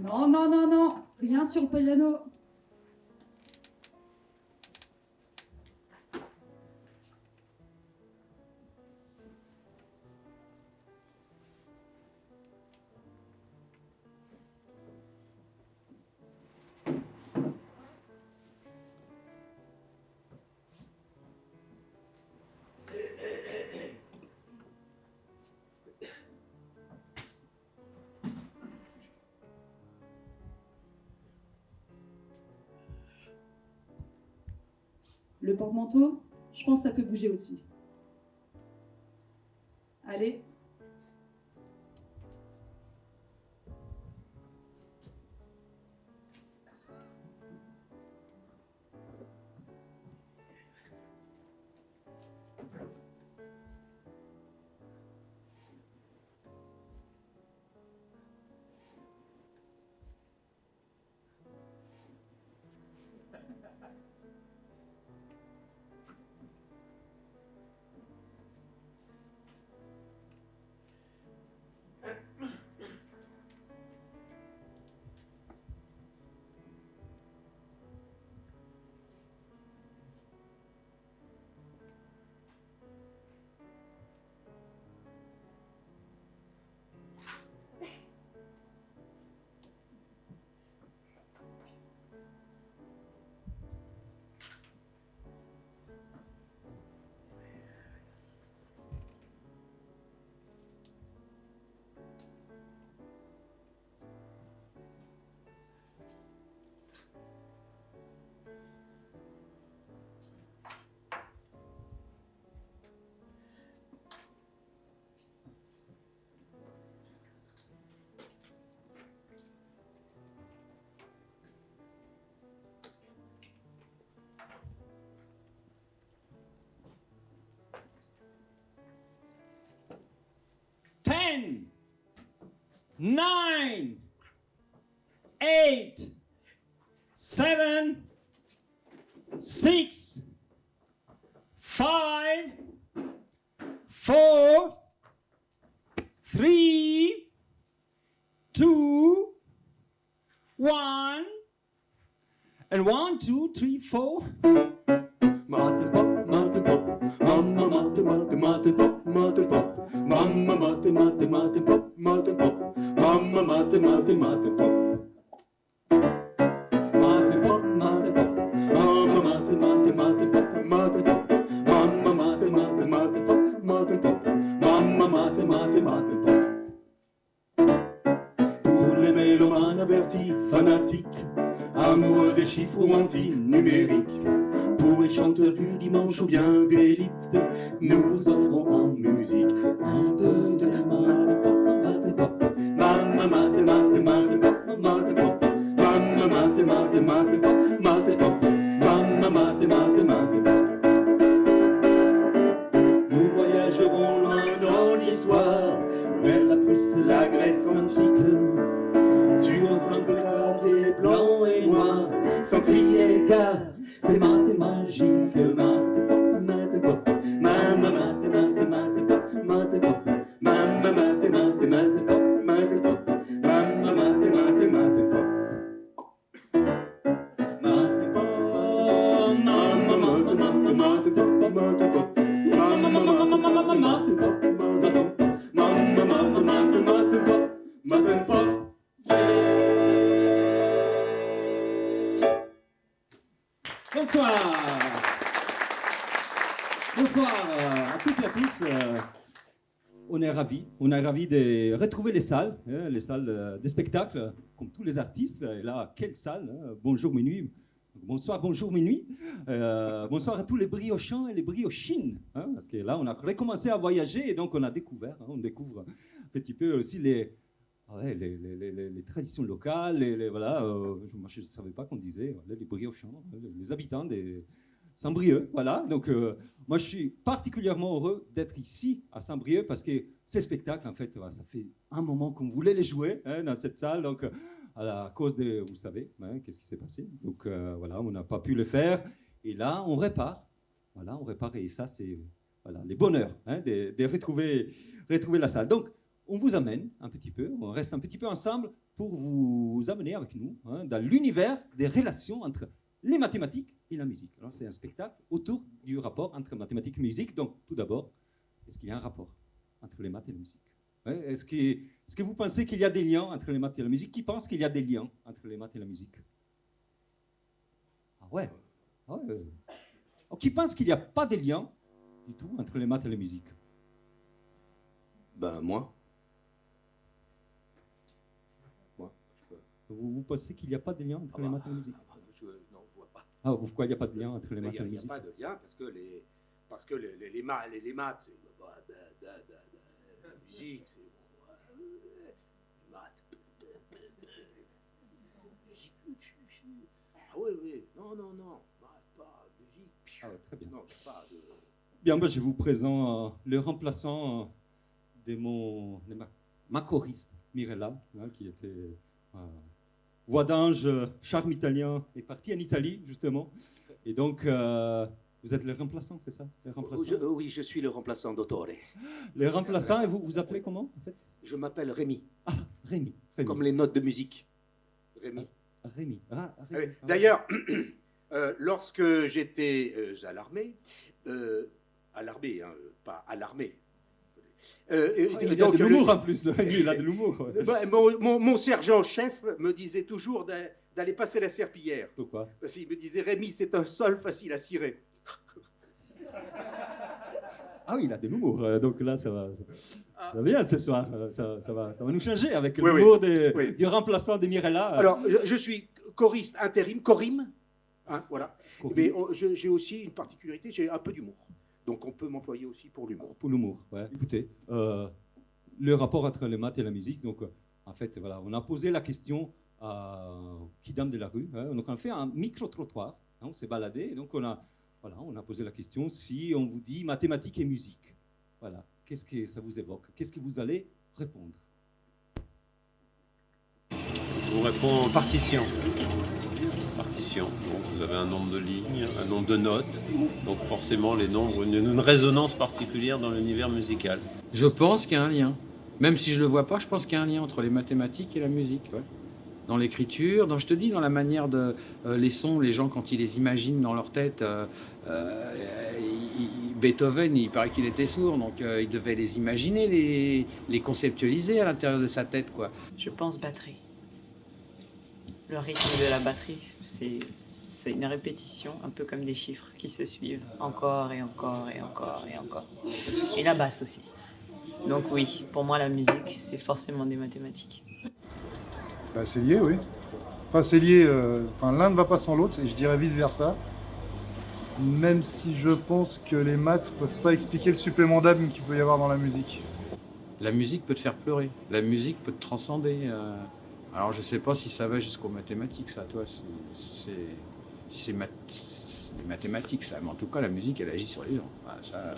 Non, non, non, non, rien sur le piano. Le porte-manteau, je pense que ça peut bouger aussi. Allez. Ten, 9, 8, 7, 6, 5, 4, 3, 2, 1, and 1, 2, 3, 4. Mother pop, mother pop, mama mother mother mother pop, mother pop, mama mother mother mother pop, mother pop, mama mother mother mother pop. Mother pop, mother pop, mama mother mother mother pop, mother pop, mama mother mother mother pop, mother pop, mama mother mother mother pop. Pour les mélomanes avertis, fanatiques, amoureux des chiffres ou anti-numériques. Pour les chanteurs du dimanche ou bien d'élite, nous vous offrons en musique un peu de mother pop, mother pop, mama mother mother mother pop, mother pop, mama mother mother mother pop, mother pop, mama mother mother mother pop. Nous voyagerons loin dans l'histoire, vers la Prusse, la Grèce antique, sur un simple clavier blanc et noir, sans crier car c'est maths magique, maths pop, maths pop, mama maths maths maths pop, maths pop, mama maths maths maths pop, maths pop, mama maths maths maths pop. Maths pop, mama maths maths maths pop, maths pop, mama mama mama maths pop, maths pop, mama mama maths maths pop, maths pop. Bonsoir. Bonsoir à toutes et à tous. On est ravis de retrouver les salles de spectacle, comme tous les artistes. Et là, quelle salle, hein? Bonjour minuit. Bonsoir, bonjour minuit. Bonsoir à tous les briochants et les briochines, hein? Parce que là, on a recommencé à voyager et donc on a découvert, hein, on découvre un petit peu aussi les traditions locales, voilà, moi je ne savais pas qu'on disait les briochants, les habitants des Saint-Brieuc, voilà. Donc moi je suis particulièrement heureux d'être ici à Saint-Brieuc parce que ces spectacles, en fait, ça fait un moment qu'on voulait les jouer, hein, dans cette salle, donc à cause de, vous savez, hein, qu'est-ce qui s'est passé. Donc voilà, on n'a pas pu le faire et là on répare, voilà, on répare et ça c'est voilà, les bonheurs, hein, de retrouver la salle. Donc on vous amène un petit peu, on reste un petit peu ensemble pour vous amener avec nous dans l'univers des relations entre les mathématiques et la musique. Alors, c'est un spectacle autour du rapport entre mathématiques et musique. Donc, tout d'abord, est-ce qu'il y a un rapport entre les maths et la musique? Ouais, est-ce que vous pensez qu'il y a des liens entre les maths et la musique? Qui pense qu'il y a des liens entre les maths et la musique? Ah ouais, ah ouais. Alors, qui pense qu'il n'y a pas de lien du tout entre les maths et la musique? Ben, moi. Vous pensez qu'il n'y a pas de lien entre les maths et la musique? Je n'en vois pas. Ah, pourquoi il n'y a pas de lien entre les maths et la Il n'y musique? a pas de lien parce que les maths, c'est la musique, c'est les maths. Musique. Ah oui, non, maths, pas musique. Ah ouais, très bien. Non, pas de... Bien, ben, je vous présente le remplaçant de ma choriste, Mirella, qui était voix d'ange, charme italien, est partie en Italie, justement. Et donc, vous êtes le remplaçant, c'est ça? Le remplaçant. Oui, je suis le remplaçant d'Autore. Le remplaçant, et vous vous appelez comment, en fait? Je m'appelle Rémi, Ah, Rémi. comme les notes de musique. Rémi. Rémi. Ah, Rémi. D'ailleurs, lorsque j'étais à l'armée, pas à l'armée. Il y a de l'humour en plus, Rémi, il a de l'humour. Ouais. Mon sergent-chef me disait toujours d'aller passer la serpillière. Pourquoi? Parce qu'il me disait, Rémi, c'est un sol facile à cirer. Ah oui, il a de l'humour, donc là, ça va bien ce soir. Ça va nous changer avec Oui, l'humour oui. du remplaçant de Mirella. Alors, je suis choriste intérim, chorim, voilà. Chorim. Mais j'ai aussi une particularité, j'ai un peu d'humour. Donc on peut m'employer aussi pour l'humour. Pour l'humour, ouais. Écoutez, le rapport entre les maths et la musique, donc en fait, voilà, on a posé la question à Kidam de la rue, donc on a fait un micro-trottoir, on s'est baladé, et donc on a posé la question, si on vous dit mathématiques et musique, voilà, qu'est-ce que ça vous évoque? Qu'est-ce que vous allez répondre? Je vous réponds partition. Partition. Donc vous avez un nombre de lignes, un nombre de notes. Donc forcément, les nombres ont une résonance particulière dans l'univers musical. Je pense qu'il y a un lien. Même si je ne le vois pas, je pense qu'il y a un lien entre les mathématiques et la musique. Ouais. Dans l'écriture, je te dis, dans la manière de... les sons, les gens, quand ils les imaginent dans leur tête... Beethoven, il paraît qu'il était sourd, donc il devait les imaginer, les conceptualiser à l'intérieur de sa tête, quoi. Je pense batterie. Le rythme de la batterie, c'est une répétition, un peu comme des chiffres qui se suivent encore et encore et encore et encore. Et la basse aussi. Donc oui, pour moi la musique, c'est forcément des mathématiques. Bah, c'est lié, oui. Enfin, c'est lié, l'un ne va pas sans l'autre, et je dirais vice-versa. Même si je pense que les maths ne peuvent pas expliquer le supplément d'âme qu'il peut y avoir dans la musique. La musique peut te faire pleurer, la musique peut te transcender. Alors je sais pas si ça va jusqu'aux mathématiques, ça, toi, c'est les mathématiques, ça. Mais en tout cas, la musique, elle agit sur les gens. Ah, ça,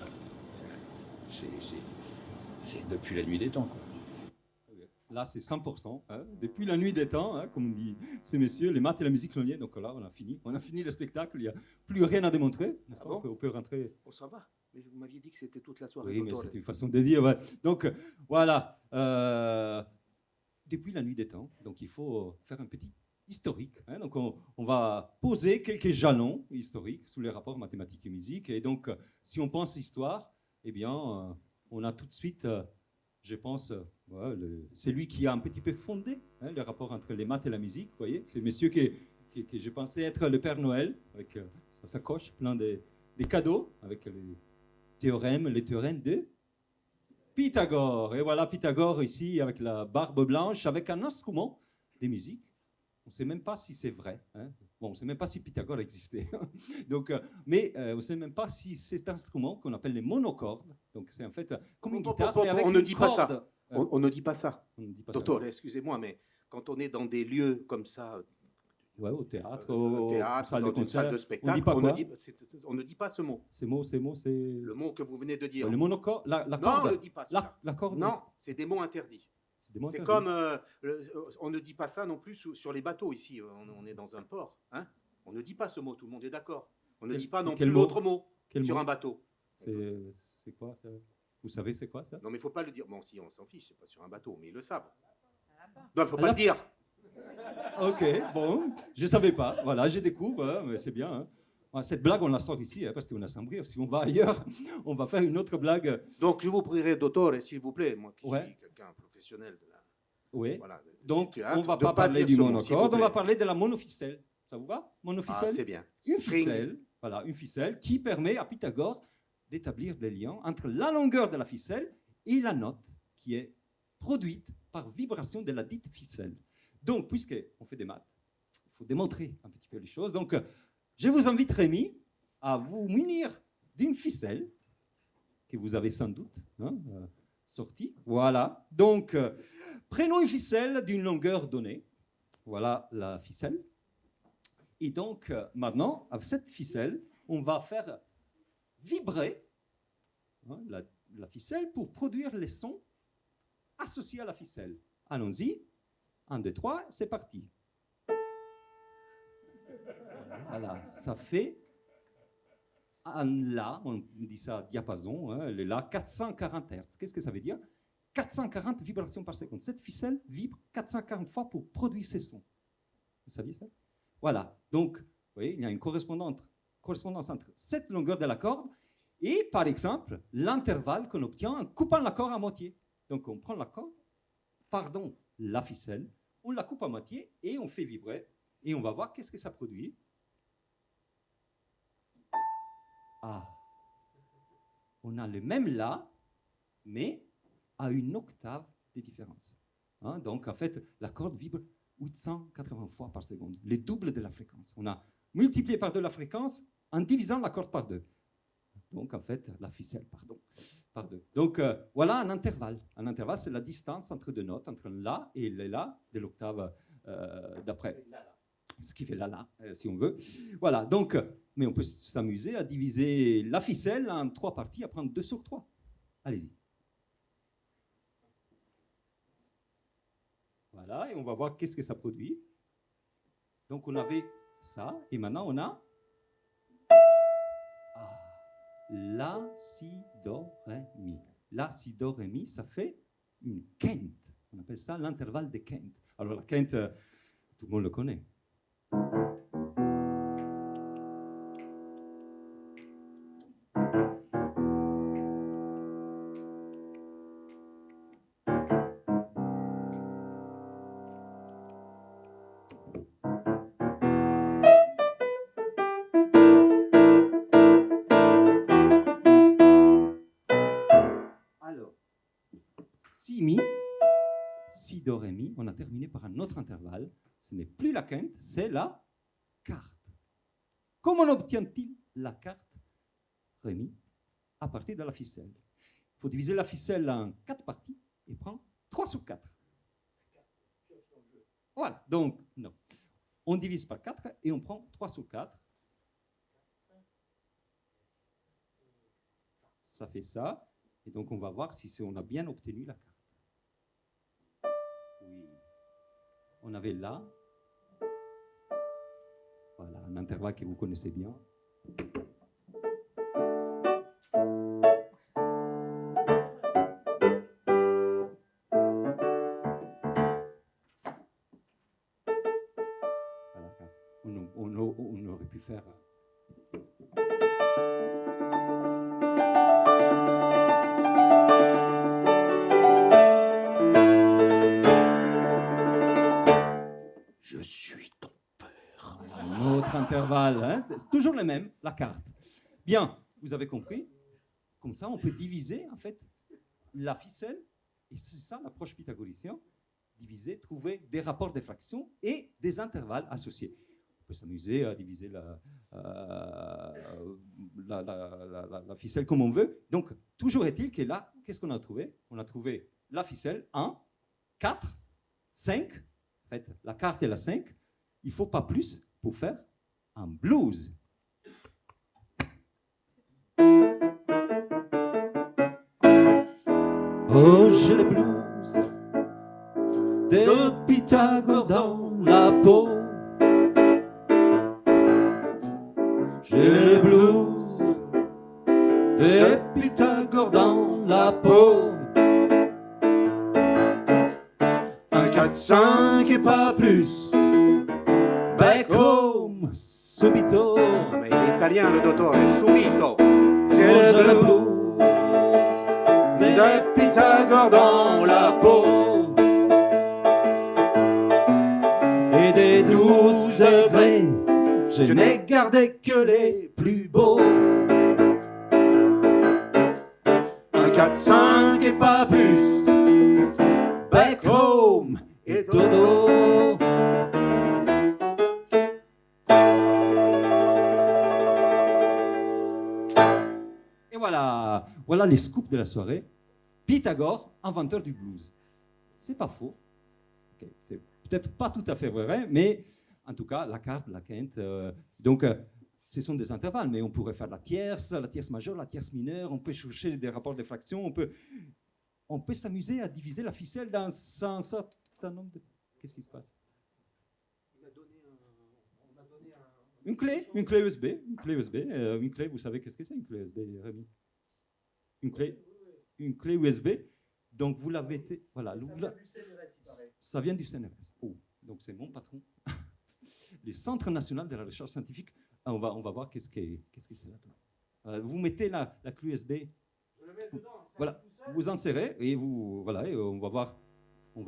c'est depuis la nuit des temps, quoi. Là, c'est 100%. Depuis la nuit des temps, comme dit ce monsieur, les maths et la musique l'ont lié. Donc là, on a fini le spectacle. Il n'y a plus rien à démontrer. Ah bon? On peut rentrer. On s'en va. Mais vous m'aviez dit que c'était toute la soirée. Oui, mais c'est une façon de dire. Ouais. Donc voilà. Depuis la nuit des temps, donc il faut faire un petit historique. Donc on va poser quelques jalons historiques sous les rapports mathématiques et musique. Et donc, si on pense histoire, eh bien, on a tout de suite... je pense, c'est lui qui a un petit peu fondé le rapport entre les maths et la musique. Vous voyez, c'est monsieur qui je pensais être le Père Noël, avec sa sacoche plein de cadeaux, avec les théorèmes de Pythagore. Et voilà Pythagore ici, avec la barbe blanche, avec un instrument de musique. On ne sait même pas si c'est vrai. Bon, on ne sait même pas si Pythagore existait. Donc, mais on ne sait même pas si cet instrument qu'on appelle les monocordes, donc c'est en fait comme une guitare, mais avec on ne une dit pas corde. ça. On ne dit pas ça. On ne dit pas ça. Docteur, excusez-moi, mais quand on est dans des lieux comme ça, Ouais, au théâtre, au théâtre, salle de dans une salle concert, de spectacle, on ne dit pas ce mot. Ces mots, c'est... Le mot que vous venez de dire. Le monocorde, la Non, corde. on ne dit pas ça. La corde. Non, c'est des mots interdits. C'est des mots C'est interdits. comme, on ne dit pas ça non plus sur les bateaux ici. On est dans un port. On ne dit pas ce mot, tout le monde est d'accord. On ne dit pas non plus l'autre mot sur un bateau. C'est quoi ça? Vous savez c'est quoi ça? Non, mais il ne faut pas le dire. Bon, si, on s'en fiche, c'est pas sur un bateau, mais ils le savent. Non, il faut pas La- le dire. Ok, bon, je ne savais pas. Voilà, je découvre, hein, mais c'est bien. Hein. Ouais, cette blague, on la sort ici, hein, parce qu'on a Saint-Brieuc. Si on va ailleurs, on va faire une autre blague. Donc, je vous prierai d'auteur, s'il vous plaît, moi qui Ouais. suis quelqu'un professionnel de la. Oui. Voilà, Donc, du théâtre, on ne va de pas parler dire du ce mot, s'il monocorde, vous on va plaît. parler de la monoficelle. Ça vous va? Ah, Monoficelle? c'est bien. Une String. ficelle, voilà, une ficelle qui permet à Pythagore d'établir des liens entre la longueur de la ficelle et la note qui est produite par vibration de la dite ficelle. Donc, puisqu'on fait des maths, il faut démontrer un petit peu les choses. Donc, je vous invite, Rémi, à vous munir d'une ficelle que vous avez sans doute sortie. Voilà. Donc, prenons une ficelle d'une longueur donnée. Voilà la ficelle. Et donc, maintenant, avec cette ficelle, on va faire vibrer la ficelle pour produire les sons associés à la ficelle. Allons-y. 1, 2, 3, c'est parti. Voilà, ça fait un La, on dit ça diapason, hein, le La, 440 Hz. Qu'est-ce que ça veut dire? 440 vibrations par seconde. Cette ficelle vibre 440 fois pour produire ces sons. Vous saviez ça? Voilà. Donc, vous voyez, il y a une correspondance entre cette longueur de la corde et, par exemple, l'intervalle qu'on obtient en coupant la corde à moitié. Donc, on prend la corde, la ficelle, on la coupe à moitié et on fait vibrer. Et on va voir qu'est-ce que ça produit. Ah, on a le même La, mais à une octave de différence. Hein, donc, en fait, la corde vibre 880 fois par seconde, le double de la fréquence. On a multiplié par 2 la fréquence en divisant la corde par 2. Donc, en fait, la ficelle, par 2. Donc, voilà un intervalle. Un intervalle, c'est la distance entre 2 notes, entre La et le La de l'octave d'après. Ce qui fait La, si on veut. Voilà, donc, mais on peut s'amuser à diviser la ficelle en 3 parties, à prendre 2 sur 3. Allez-y. Voilà, et on va voir qu'est-ce que ça produit. Donc, on avait ça, et maintenant, on a La, Si, Do, Ré, Mi. La, Si, Do, Ré, Mi, ça fait une quinte. On appelle ça l'intervalle de quinte. Alors, la quinte, tout le monde le connaît. Si, Mi, Si, Do, Ré, Mi, on a terminé par un autre intervalle. Ce n'est plus la quinte, c'est la quarte. Comment obtient-il la quarte, Ré, Mi, à partir de la ficelle? Il faut diviser la ficelle en 4 parties et prendre 3 sur 4. Voilà, donc, non. On divise par 4 et on prend 3 sur 4. Ça fait ça. Et donc, on va voir si on a bien obtenu la carte. Oui. On avait là. Voilà, un intervalle que vous connaissez bien. Voilà, on aurait pu faire... Je suis ton père. Un autre intervalle, hein? C'est toujours le même, la carte. Bien, vous avez compris? Comme ça, on peut diviser, en fait, la ficelle, et c'est ça l'approche pythagoricienne, diviser, trouver des rapports de fractions et des intervalles associés. On peut s'amuser à diviser la ficelle comme on veut. Donc, toujours est-il que là, qu'est-ce qu'on a trouvé? On a trouvé la ficelle 1, 4, 5. En fait, la carte est la 5. Il ne faut pas plus pour faire un blues. Oh, j'ai le blues de Pythagore dans la peau. J'ai le blues de Pythagore dans la peau. 1, 4, et pas plus. Back home, subito. Ma in italiano, dottore, subito. J'ai le blues des Pythagore dans la peau et des 12 degrés. Je n'ai gardé que les plus beaux. 1, 4, 5 et pas plus. Back home et dodo. Et voilà les scoops de la soirée. Pythagore, inventeur du blues. C'est pas faux. Okay. C'est peut-être pas tout à fait vrai, mais en tout cas, la carte, la quinte. Donc, ce sont des intervalles, mais on pourrait faire la tierce majeure, la tierce mineure. On peut chercher des rapports de fraction. On peut s'amuser à diviser la ficelle dans un certain nombre de. Qu'est-ce qui se passe? Une clé USB, une clé, vous savez qu'est-ce que c'est une clé USB, Rémi? Une clé USB. Donc vous l'avez été, voilà. Ça vient du CNRS. Oh, donc c'est mon patron. Les Centres nationaux de la recherche scientifique. On va voir qu'est-ce que c'est là. Vous mettez la clé USB. Je le mets dedans. Voilà. Vous insérez et et on va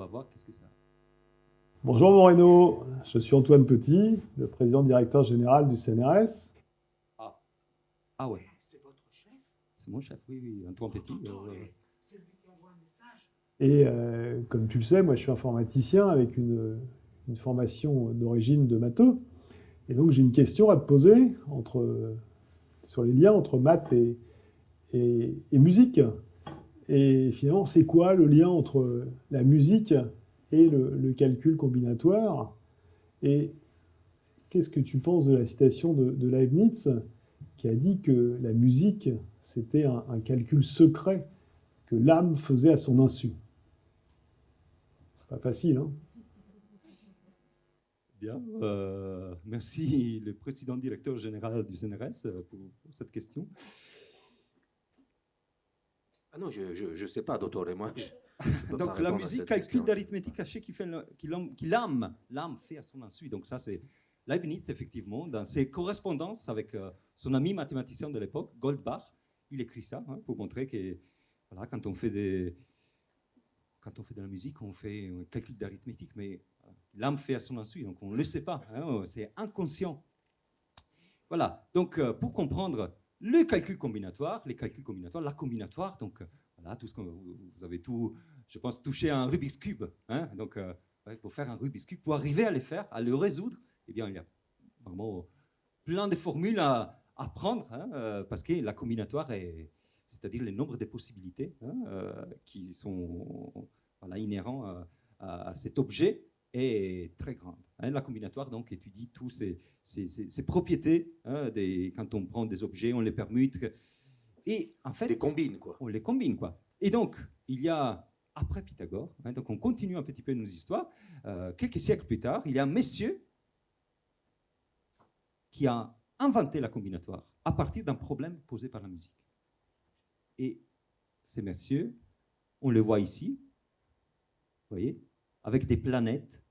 voir qu'est-ce que c'est. Bonjour Moreno, je suis Antoine Petit, le président directeur général du CNRS. Ah ouais. C'est votre chef? C'est mon chef, oui, Antoine Petit. C'est lui qui envoie un message. Et comme tu le sais, moi je suis informaticien avec une formation d'origine de matheux. Et donc j'ai une question à te poser sur les liens entre maths et musique. Et finalement, c'est quoi le lien entre la musique et le calcul combinatoire? Et qu'est-ce que tu penses de la citation de Leibniz qui a dit que la musique, c'était un calcul secret que l'âme faisait à son insu? C'est pas facile, hein? Bien, merci le président directeur général du CNRS pour cette question. Ah non, je ne sais pas, docteur, et moi. Donc la musique, calcul d'arithmétique caché qui l'âme fait à son insu. Donc ça c'est Leibniz, effectivement, dans ses correspondances avec son ami mathématicien de l'époque, Goldbach, il écrit ça pour montrer que voilà, quand on fait de la musique, on fait un calcul d'arithmétique, mais l'âme fait à son insu, donc on ne le sait pas, c'est inconscient. Voilà, donc pour comprendre les calculs combinatoires, la combinatoire, donc voilà, tout ce que vous avez tout, je pense, touché à un Rubik's Cube. Donc, pour faire un Rubik's Cube, pour arriver à les faire, à le résoudre, eh bien, il y a vraiment plein de formules à prendre, parce que la combinatoire c'est-à-dire le nombre de possibilités qui sont inhérents à cet objet, est très grande. La combinatoire donc étudie tous ces propriétés. Quand on prend des objets, on les permute. Et en fait, on les combine, quoi. Et donc, il y a, après Pythagore, donc on continue un petit peu nos histoires, quelques siècles plus tard, il y a un monsieur qui a inventé la combinatoire à partir d'un problème posé par la musique. Et ces messieurs, on le voit ici, vous voyez, avec des planètes,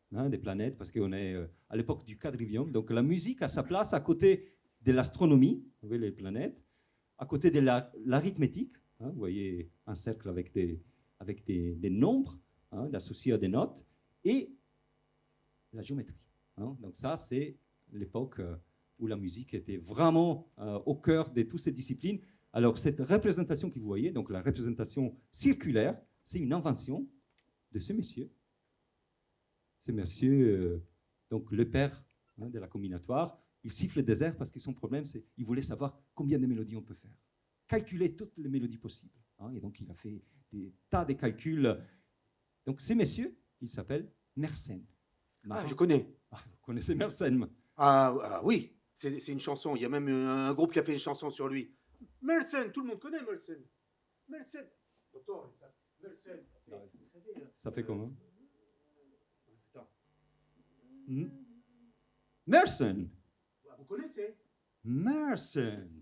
parce qu'on est à l'époque du quadrivium. Donc la musique a sa place à côté de l'astronomie, vous voyez les planètes, à côté de l'arithmétique, vous voyez un cercle avec des nombres associés à des notes, et la géométrie. Donc ça, c'est l'époque où la musique était vraiment au cœur de toutes ces disciplines. Alors cette représentation que vous voyez, donc la représentation circulaire, c'est une invention de ce monsieur. Ce monsieur, donc le père de la combinatoire, il siffle des airs parce que son problème, c'est qu'il voulait savoir combien de mélodies on peut faire. Calculer toutes les mélodies possibles. Et donc, il a fait des tas de calculs. Donc, ce monsieur, il s'appelle Mersenne. Ah, je connais. Vous connaissez Mersenne? Oui, c'est une chanson. Il y a même un groupe qui a fait une chanson sur lui. Mersenne, tout le monde connaît Mersenne. Mersenne. Docteur, Mersenne, vous savez... Ça fait comment? Mersenne. Vous connaissez? Mersenne.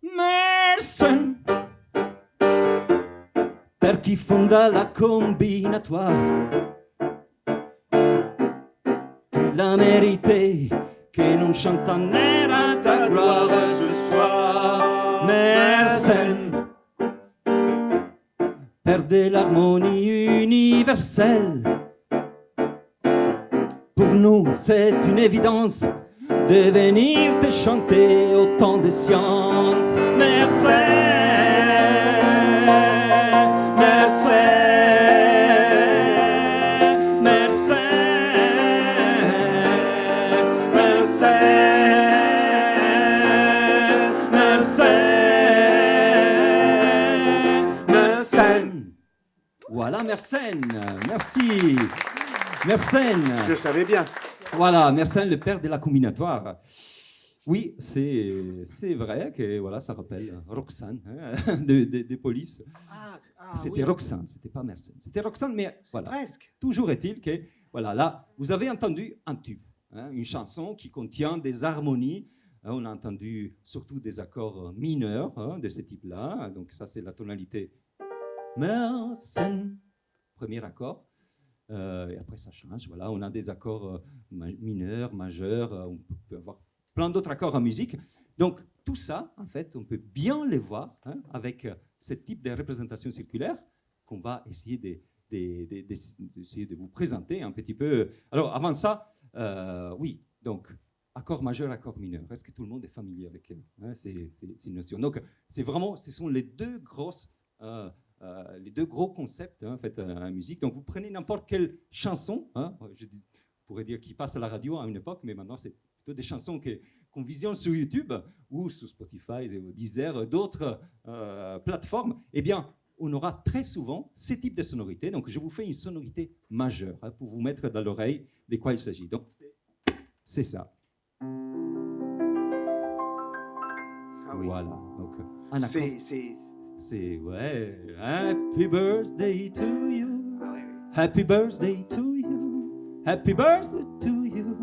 Mersenne. per chi fonda la combinatoire. Tu l'as mérité, che non chanta nera ta gloire ce soir. Mersenne, père de l'harmonie universelle. Pour nous, c'est une évidence de venir te chanter autant de sciences. Mersenne, Mersenne, Mersenne, Mersenne, Mersenne, Mersenne. Voilà, Mersenne. Merci. Mersenne. Je savais bien. Voilà, Mersenne, le père de la combinatoire. Oui, c'est vrai que voilà, ça rappelle Roxane hein, de Police. C'était Roxane, c'était pas Mersenne. C'était Roxane, mais voilà. Presque. Toujours est-il que voilà, là, vous avez entendu un tube, hein, une chanson qui contient des harmonies. Hein, on a entendu surtout des accords mineurs hein, de ce type-là. Donc ça, c'est la tonalité Mersenne, premier accord. Et après, ça change. Voilà, on a des accords mineurs, majeurs. On peut avoir plein d'autres accords en musique. Donc, tout ça, en fait, on peut bien les voir hein, avec ce type de représentation circulaire qu'on va essayer d'essayer de vous présenter un petit peu. Alors, avant ça, oui, donc, accord majeur, accord mineur. Est-ce que tout le monde est familier avec hein, ces notions? Donc, c'est vraiment, ce sont les deux grosses... les deux gros concepts hein, en fait, en musique. Donc, vous prenez n'importe quelle chanson, hein, je pourrais dire qui passe à la radio à une époque, mais maintenant, c'est plutôt des chansons qu'on visionne sur YouTube ou sur Spotify, Deezer, d'autres plateformes. Eh bien, on aura très souvent ces types de sonorités. Donc, je vous fais une sonorité majeure hein, pour vous mettre dans l'oreille de quoi il s'agit. Donc, c'est ça. Ah oui. Voilà. Donc, un accord. C'est... ouais. Happy birthday to you. Ah oui, oui. Happy birthday to you. Happy birthday to you.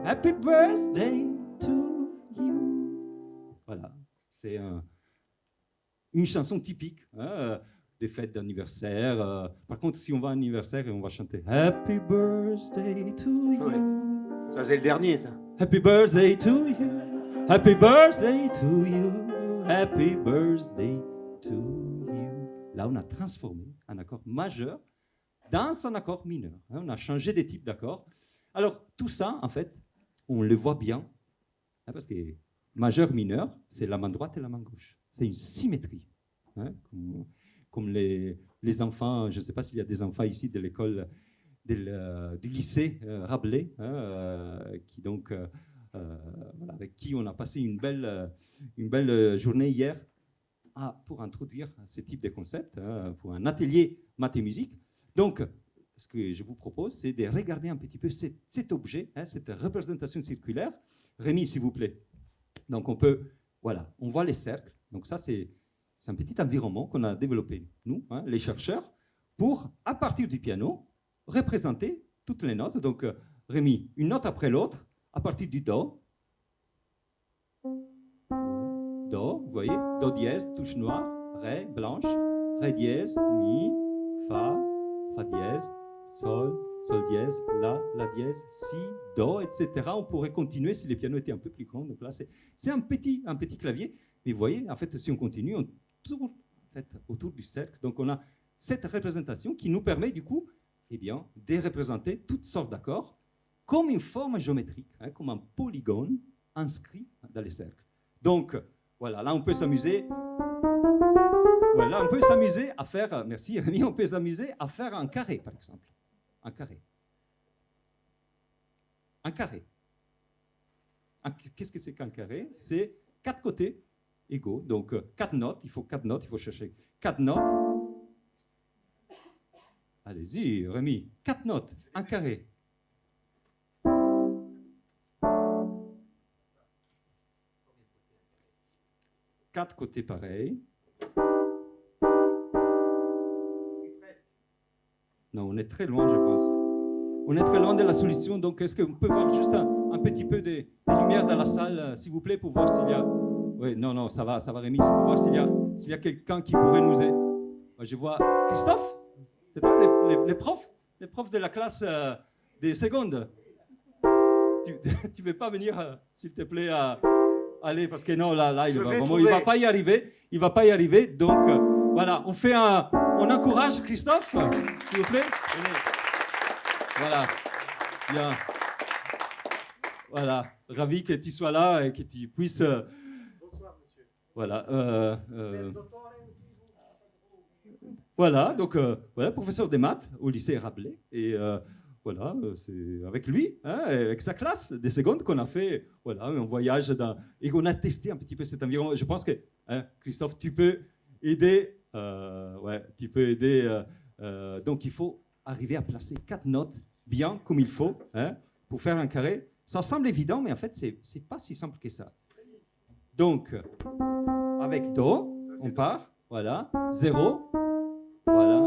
Happy birthday to you. Voilà. C'est une chanson typique hein, des fêtes d'anniversaire. Par contre, si on va à un anniversaire et on va chanter Happy birthday to you. Ouais. Ça, c'est le dernier, ça. Happy birthday to you. Happy birthday to you. Happy birthday to you. Là, on a transformé un accord majeur dans un accord mineur. On a changé des types d'accords. Alors, tout ça, en fait, on le voit bien, hein, parce que majeur, mineur, c'est la main droite et la main gauche. C'est une symétrie. Hein, comme les enfants, je ne sais pas s'il y a des enfants ici de l'école, du lycée Rabelais, hein, qui donc, voilà, avec qui on a passé une belle journée hier pour introduire ce type de concept, hein, pour un atelier maths et musique. Donc, ce que je vous propose, c'est de regarder un petit peu cet objet, hein, cette représentation circulaire. Rémi, s'il vous plaît. Donc, voilà, on voit les cercles. Donc, ça, c'est un petit environnement qu'on a développé, nous, hein, les chercheurs, pour, à partir du piano, représenter toutes les notes. Donc, Rémi, une note après l'autre, à partir du Do. Do, vous voyez, Do dièse, touche noire, Ré, blanche, Ré dièse, Mi, Fa, Fa dièse, Sol, Sol dièse, La dièse, Si, Do, etc. On pourrait continuer si les pianos étaient un peu plus grands. Donc là, c'est un petit clavier. Mais vous voyez, en fait, si on continue, on tourne en fait, autour du cercle. Donc on a cette représentation qui nous permet du coup eh bien, de représenter toutes sortes d'accords comme une forme géométrique, hein, comme un polygone inscrit dans les cercles. Donc, voilà, là, on peut s'amuser. Voilà, on peut s'amuser à faire. Merci, Rémi. On peut s'amuser à faire un carré, par exemple. Un carré. Un carré. Qu'est-ce que c'est qu'un carré? C'est 4 côtés égaux. Donc, 4 notes. Il faut 4 notes. Il faut chercher 4 notes. Allez-y, Rémi. 4 notes. Un carré. Quatre côtés pareils. Non, on est très loin, je pense. On est très loin de la solution. Donc, est-ce qu'on peut voir juste un petit peu de lumière dans la salle, s'il vous plaît, pour voir s'il y a... Oui, non, ça va, Rémi, pour voir s'il y a quelqu'un qui pourrait nous aider. Moi, je vois Christophe, c'est toi, les profs de la classe des secondes. Tu veux pas venir, s'il te plaît, allez, parce que non, là, il va pas y arriver. Il va pas y arriver. Donc, voilà, on encourage Christophe, s'il vous plaît. Venez. Voilà. Bien. Voilà. Ravi que tu sois là et que tu puisses. Bonsoir, monsieur. Voilà. Voilà, donc voilà, professeur des maths au lycée Rabelais. Et voilà, c'est avec lui, hein, avec sa classe des secondes qu'on a fait voilà, un voyage et qu'on a testé un petit peu cet environnement. Je pense que, hein, Christophe, tu peux aider. Donc il faut arriver à placer 4 notes bien comme il faut, hein, pour faire un carré. Ça semble évident, mais en fait, c'est pas si simple que ça. Donc, avec Do, on part. Voilà, 0. Voilà.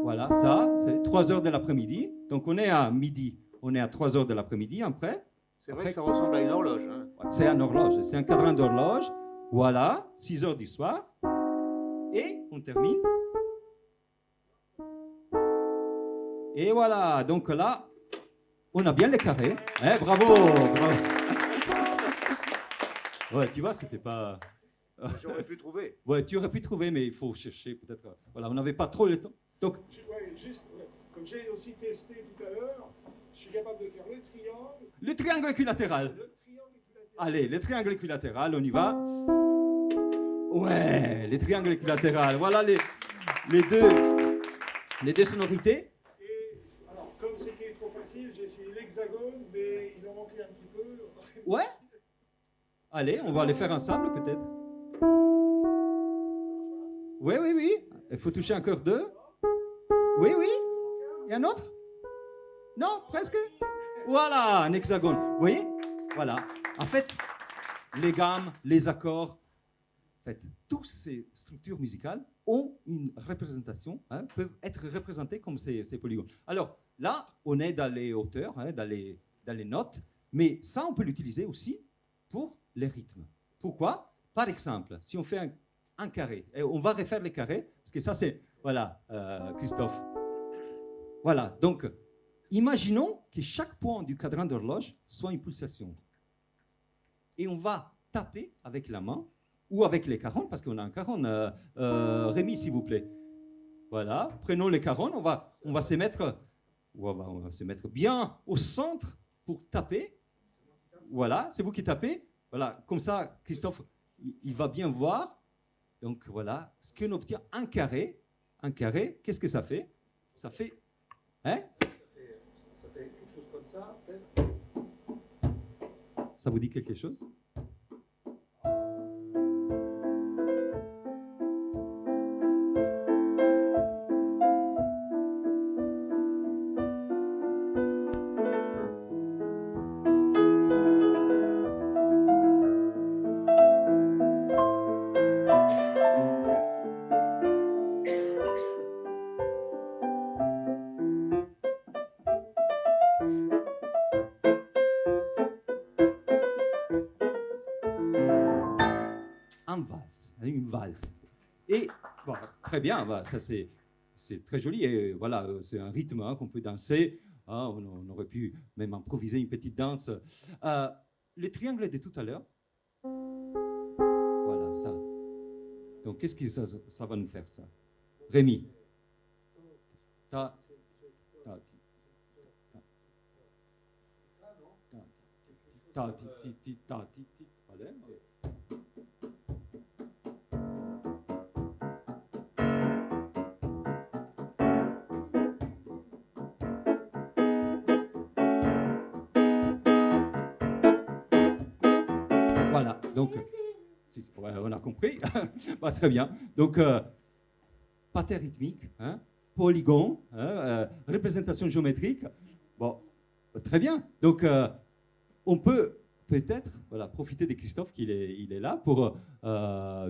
Voilà, ça, c'est 3 heures de l'après-midi. Donc, on est à midi, on est à 3 heures de l'après-midi après. C'est vrai que ça ressemble à une horloge. Hein. C'est une horloge, c'est un cadran d'horloge. Voilà, 6 heures du soir. Et on termine. Et voilà, donc là, on a bien les carrés. Eh, bravo, bravo. Ouais, tu vois, c'était pas... J'aurais pu trouver. Ouais, tu aurais pu trouver, mais il faut chercher peut-être. Voilà, on n'avait pas trop le temps. Donc, Comme j'ai aussi testé tout à l'heure, je suis capable de faire le triangle. le triangle équilatéral. Allez, le triangle équilatéral, on y va. Ouais, les triangles équilatérales. Voilà les deux sonorités. Et alors, comme c'était trop facile, j'ai essayé l'hexagone, mais il en manquait un petit peu. Ouais. Allez, on va les faire ensemble peut-être. Oui, oui, oui. Il faut toucher encore 2. Oui, oui. Et un autre? Non, presque. Voilà, un hexagone. Vous voyez? Voilà. En fait, les gammes, les accords, en fait, toutes ces structures musicales ont une représentation, hein, peuvent être représentées comme ces polygones. Alors là, on est dans les hauteurs, hein, dans les notes, mais ça, on peut l'utiliser aussi pour les rythmes. Pourquoi? Par exemple, si on fait un carré, et on va refaire les carrés, parce que ça c'est, voilà, Christophe. Voilà, donc, imaginons que chaque point du cadran d'horloge soit une pulsation. Et on va taper avec la main, ou avec les carons, parce qu'on a un caron. Rémi, s'il vous plaît. Voilà, prenons les carons, on va se mettre bien au centre pour taper. Voilà, c'est vous qui tapez. Voilà, comme ça, Christophe, il va bien voir. Donc voilà, ce qu'on obtient, un carré, qu'est-ce que ça fait? Ça fait, hein? Ça fait quelque chose comme ça, peut-être. Ça vous dit quelque chose? Une valse. Et bon, très bien, bah, ça c'est très joli et voilà, c'est un rythme, hein, qu'on peut danser. Hein, on aurait pu même improviser une petite danse. Les triangles de tout à l'heure. Voilà ça. Donc qu'est-ce que ça va nous faire ça? Rémi. Ta. Voilà, donc, ouais, on a compris. Bah, très bien. Donc, pattern rythmique, hein, polygone, hein, représentation géométrique. Bon, très bien. Donc, on peut peut-être voilà, profiter de Christophe qu'il il est là pour,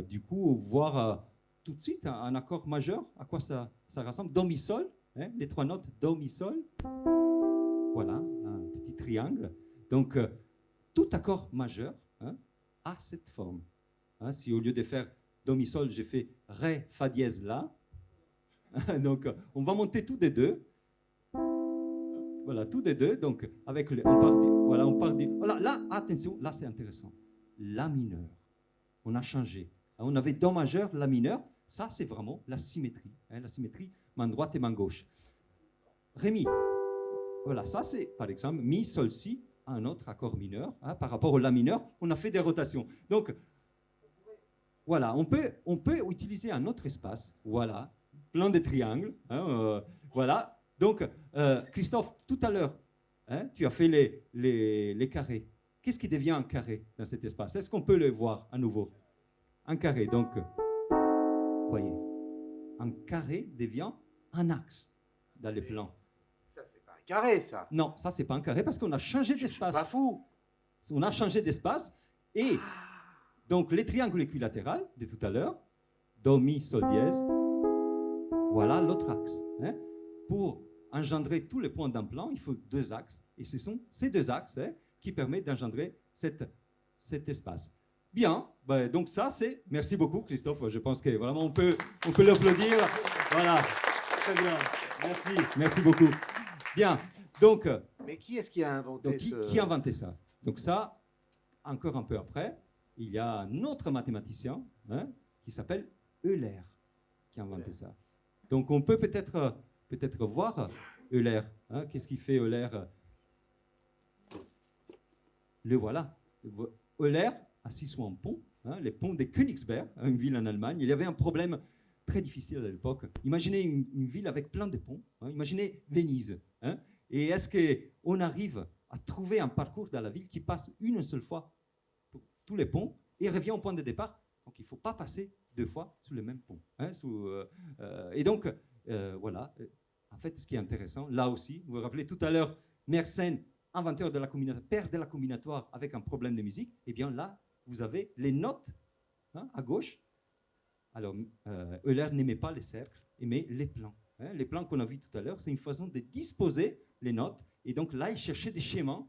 du coup, voir tout de suite un accord majeur. À quoi ça ressemble? Do, mi, sol. Hein, les 3 notes Do, mi, sol. Voilà, un petit triangle. Donc, tout accord majeur, hein, a cette forme. Hein, si au lieu de faire Do, mi, sol, j'ai fait Ré, Fa dièse, La. Donc, on va monter tous des deux. Voilà, tous des deux. Donc, avec on part du, voilà, on part du. Voilà, là, attention, là, c'est intéressant. La mineur. On a changé. On avait Do majeur, La mineur. Ça, c'est vraiment la symétrie. La symétrie, main droite et main gauche. Ré, mi. Voilà, ça, c'est, par exemple, mi, sol, si, un autre accord mineur. Par rapport au La mineur, on a fait des rotations. Donc, voilà, on peut utiliser un autre espace. Voilà, plein de triangles. Voilà. Donc, Christophe, tout à l'heure, tu as fait les carrés. Qu'est-ce qui devient un carré dans cet espace? Est-ce qu'on peut le voir à nouveau? Un carré, donc, voyez, un carré devient un axe dans les plans. Ça, c'est pas un carré, ça. Non, ça, c'est pas un carré parce qu'on a changé Je suis pas d'espace. fou. On a changé d'espace et donc les triangles équilatéraux de tout à l'heure, Do, mi, sol, dièse, voilà l'autre axe. Pour engendrer tous les points d'un plan, il faut deux axes et ce sont ces deux axes qui permettent d'engendrer cet espace. Bien, donc ça c'est... Merci beaucoup Christophe, je pense que vraiment on peut l'applaudir. Voilà, très bien, merci beaucoup. Bien, donc... Mais qui est-ce qui a inventé donc, qui a inventé ça? Donc ça, encore un peu après, il y a un autre mathématicien qui s'appelle Euler qui a inventé ça. Donc on peut peut-être voir Euler. Qu'est-ce qu'il fait Euler? Le voilà. Euler, assis sur un pont, les ponts de Königsberg, une ville en Allemagne. Il y avait un problème très difficile à l'époque. Imaginez une ville avec plein de ponts. Imaginez Venise. Et est-ce qu'on arrive à trouver un parcours dans la ville qui passe une seule fois pour tous les ponts et revient au point de départ? Donc il ne faut pas passer deux fois sur le même pont. Et donc, voilà. En fait, ce qui est intéressant, là aussi, vous vous rappelez tout à l'heure, Mersenne, inventeur de la combinatoire, père de la combinatoire avec un problème de musique, eh bien là, vous avez les notes à gauche. Alors, Euler n'aimait pas les cercles, aimait les plans. Les plans qu'on a vus tout à l'heure, c'est une façon de disposer les notes. Et donc là, il cherchait des schémas,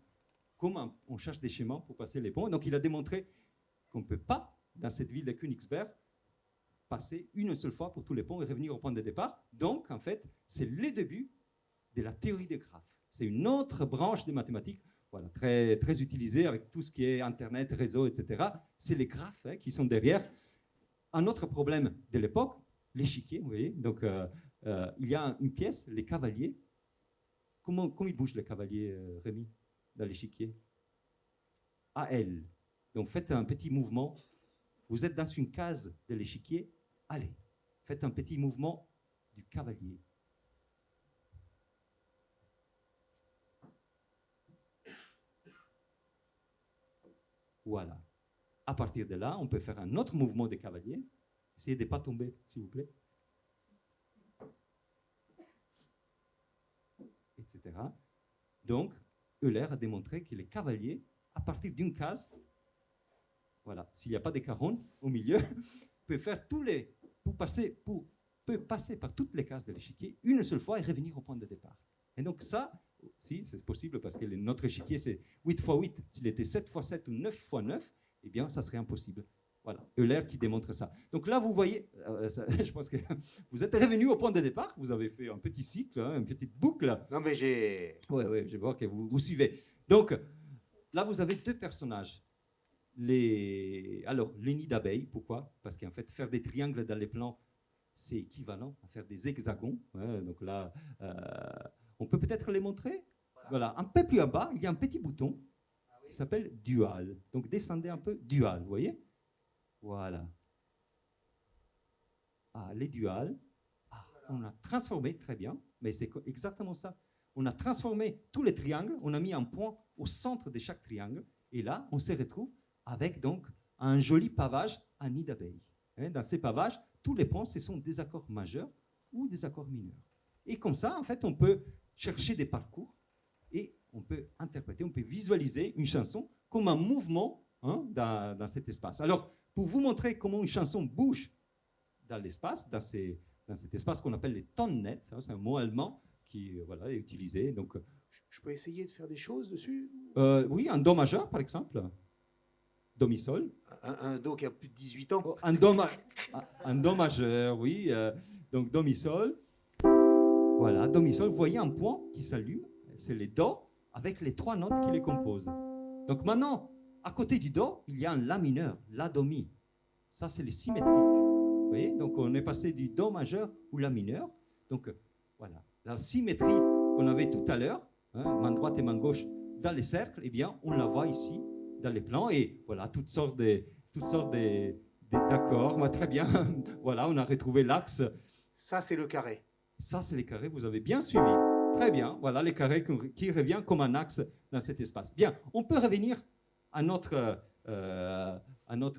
comme on cherche des schémas pour passer les ponts. Donc il a démontré qu'on ne peut pas, dans cette ville de Königsberg, passer une seule fois pour tous les ponts et revenir au point de départ. Donc, en fait, c'est le début de la théorie des graphes. C'est une autre branche des mathématiques, voilà, très, très utilisée avec tout ce qui est Internet, réseau, etc. C'est les graphes qui sont derrière. Un autre problème de l'époque, l'échiquier, vous voyez. Donc, il y a une pièce, les cavaliers. Comment ils bougent les cavaliers, Rémi, dans l'échiquier? À L. Donc, faites un petit mouvement. Vous êtes dans une case de l'échiquier. Allez, faites un petit mouvement du cavalier. Voilà. À partir de là, on peut faire un autre mouvement des cavaliers. Essayez de ne pas tomber, s'il vous plaît. Etc. Donc, Euler a démontré que les cavaliers, à partir d'une case, voilà, s'il n'y a pas de caron au milieu, peut passer par toutes les cases de l'échiquier une seule fois et revenir au point de départ. Et donc ça, si, c'est possible parce que notre échiquier, c'est 8 x 8. S'il était 7 x 7 ou 9 x 9, eh bien, ça serait impossible. Voilà, Euler qui démontre ça. Donc là, vous voyez, je pense que vous êtes revenu au point de départ, vous avez fait un petit cycle, une petite boucle. Non, mais j'ai... Oui, je vois que vous suivez. Donc, là, vous avez deux personnages. Alors, les nids d'abeilles, pourquoi? Parce qu'en fait, faire des triangles dans les plans, c'est équivalent à faire des hexagons. Donc là, on peut peut-être les montrer. Voilà, un peu plus en bas, il y a un petit bouton qui s'appelle dual. Donc, descendez un peu, dual, vous voyez? Voilà. Les duals. On a transformé, très bien, mais c'est exactement ça. On a transformé tous les triangles, on a mis un point au centre de chaque triangle, et là, on se retrouve avec donc un joli pavage à nid d'abeilles. Dans ces pavages, tous les points, ce sont des accords majeurs ou des accords mineurs. Et comme ça, en fait, on peut chercher des parcours et on peut interpréter, on peut visualiser une chanson comme un mouvement dans cet espace. Alors, pour vous montrer comment une chanson bouge dans l'espace, dans cet espace qu'on appelle les Tonnet, c'est un mot allemand qui est utilisé. Donc, Je peux essayer de faire des choses dessus? oui, un Do majeur, par exemple. do mi sol. Un do qui a plus de 18 ans. Un do majeur, oui. Donc do mi sol. Voilà, do mi sol. Vous voyez un point qui s'allume. C'est les do avec les 3 notes qui les composent. Donc maintenant, à côté du do, il y a un la mineur, la do mi. Ça, c'est les symétriques. Vous voyez? Donc on est passé du do majeur ou la mineur. Donc voilà, la symétrie qu'on avait tout à l'heure, hein, main droite et main gauche dans les cercles, eh bien, on la voit ici dans les plans et voilà, toutes sortes d'accords. Moi, très bien. Voilà, on a retrouvé l'axe. Ça, c'est le carré. Ça, c'est les carrés. Vous avez bien suivi. Très bien. Voilà les carrés qui revient comme un axe dans cet espace. Bien, on peut revenir à notre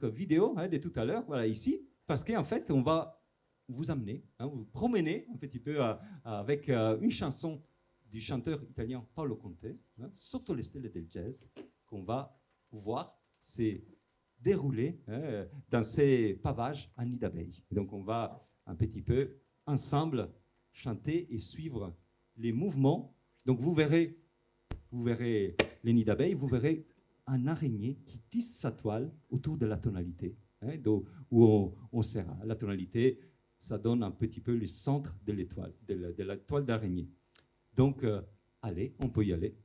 vidéo de tout à l'heure. Voilà, ici. Parce qu'en fait, on va vous amener, vous promener un petit peu avec une chanson du chanteur italien Paolo Conte, Sotto le stelle del jazz, qu'on va voir se dérouler dans ces pavages à nid d'abeilles. Donc on va un petit peu ensemble chanter et suivre les mouvements. Donc vous verrez les nids d'abeilles, vous verrez un araignée qui tisse sa toile autour de la tonalité, où on sera. La tonalité, ça donne un petit peu le centre de l'étoile, de la toile d'araignée. Donc, allez, on peut y aller.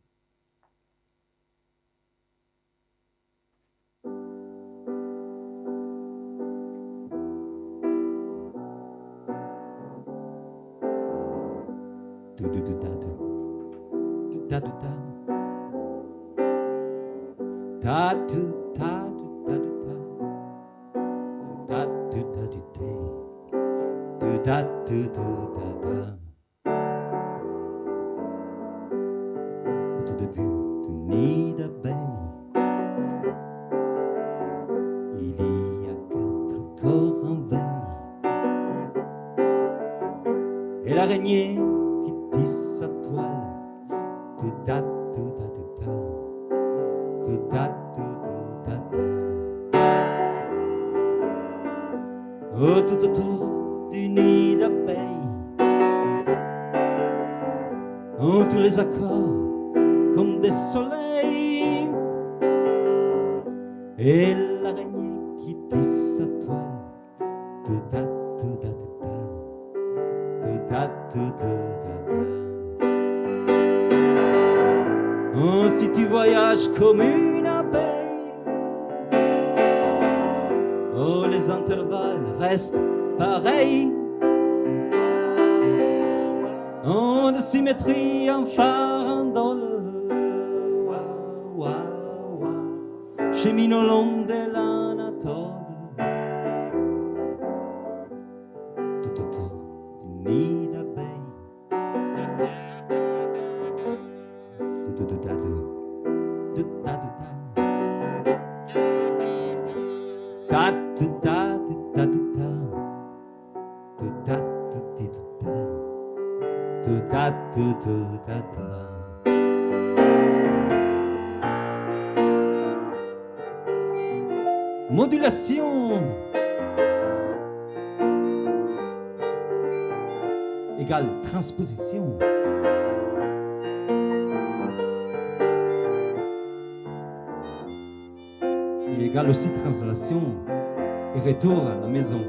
Au tout début du nid d'abeilles, il y a 4 corps en veille, et l'araignée qui tisse sa toile. Oh, tout autour du nid d'abeilles, oh, tous les accords comme des soleils, et l'araignée qui tisse sa toile. Oh, si tu voyages comme une abeille, oh, les intervalles restent pareils. Oh, de symétrie en farandole, chemine au long de l'Anatole, tout autour du nid d'abeilles. Modulation égale transposition. Il égale aussi translation et retour à la maison.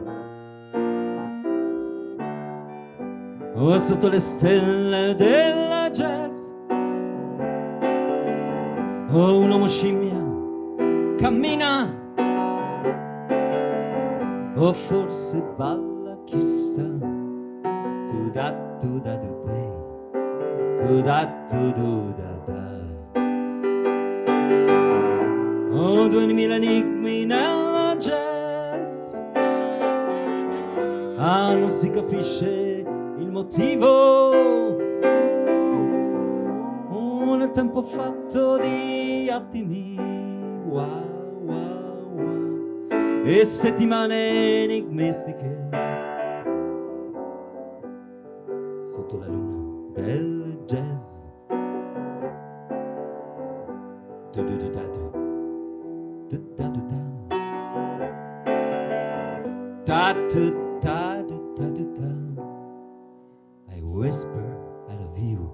Oh, sotto le stelle della jazz, oh, un uomo scimmia cammina, o forse balla, chissà. Tu da tu da du te, tu da tu du da da. Oh, 2000 enigmi nella jazz. Ah, non si capisce il motivo. Nel tempo fatto di attimi, wow, wow, wow, e settimane enigmistiche sotto la luna del jazz. I whisper, I love you.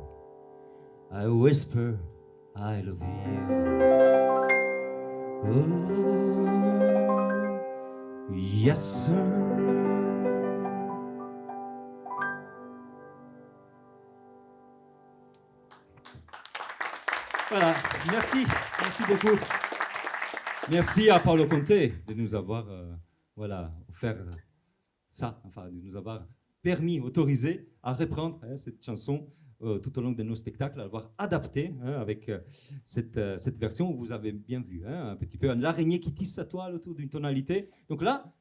I whisper, I love you. Oh, yes, sir. Voilà, merci beaucoup. Merci à Paolo Conte de nous avoir offert ça, enfin de nous avoir permis, autorisé à reprendre cette chanson tout au long de nos spectacles, à l'avoir adaptée avec cette version où vous avez bien vu, un petit peu l'araignée qui tisse sa toile autour d'une tonalité. Donc là,